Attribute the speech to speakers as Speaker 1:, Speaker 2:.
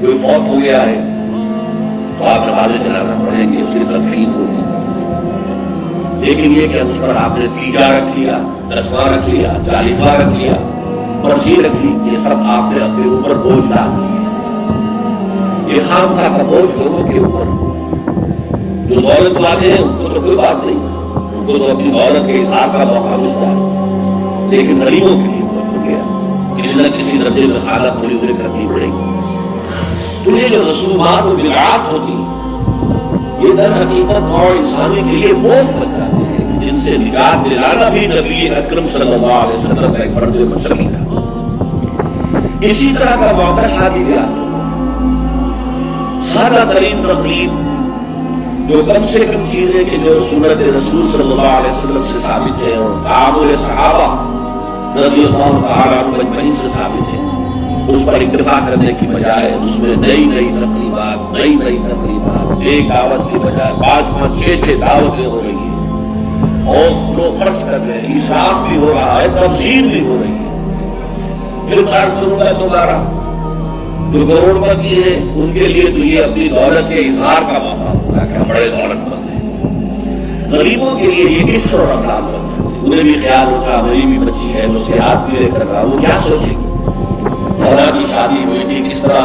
Speaker 1: کوئی فوت ہو گیا ہے تو آپ نماز جنازہ پڑھیں گے، اس کی تدفین ہوگی، لیکن یہ کہ اس پر آپ نے تیجا رکھ لیا، دسواں رکھ لیا، 40واں رکھ لیا، برسی رکھ لی، یہ سب آپ نے اپنے اوپر بوجھ ڈال دیے۔ یہ خامخواہ کا بوجھ لوگوں کے اوپر، جو دولت والے ہیں ان کو تو کوئی بات نہیں، ان کو تو اپنی دولت کے اظہار کا موقع ملتا ہے، لیکن غریبوں کے لیے بہت ہو گیا، کسی نہ کسی درجے میں خانہ پوری انہیں کرنی پڑے گی۔ تو یہ جو رسومات و بدعات ہوتی ہیں، یہ در حقیقت اور انسانی کے لیے بوجھ بن جاتے ہیں، جن سے نجات دلانا بھی نبی اکرم صلی اللہ علیہ وسلم کا ایک فرض مسلم تھا۔ اسی طرح کا معاملہ شادی بیاہ میں سادہ ترین تقریب، جو کم سے کم چیزیں کہ جو سنت رسول صلی اللہ علیہ وسلم سے ثابت ہے اور تعامل صحابہ رضی اللہ تعالیٰ عنہ اجمعین سے ثابت ہے، اس پر اکتفا کرنے کی بجائے اس میں نئی تقریبات، ایک دعوت کی بجائے 5 6 دعوتیں ہو رہی ہیں، اور لوگ خرچ کر رہے ہیں، اسراف بھی ہو رہا ہے، تبذیر بھی ہو رہی ہے۔ پھر میں عرض کروں گا دوبارہ، جو کروڑپتی ہیں ان کے لیے تو یہ اپنی دولت کے اظہار کا موقع ہوگا کہ ہم بڑے دولت مند ہیں، غریبوں کے لیے یہ کس طرح اقدام بن جاتے ہیں، انہیں بھی خیال ہوتا میری بھی بچی ہے، میں اس کے ہاتھ بھی لے کر رہا ہوں، کیا سوچے گی، فلاں کی شادی ہوئی تھی، کس طرح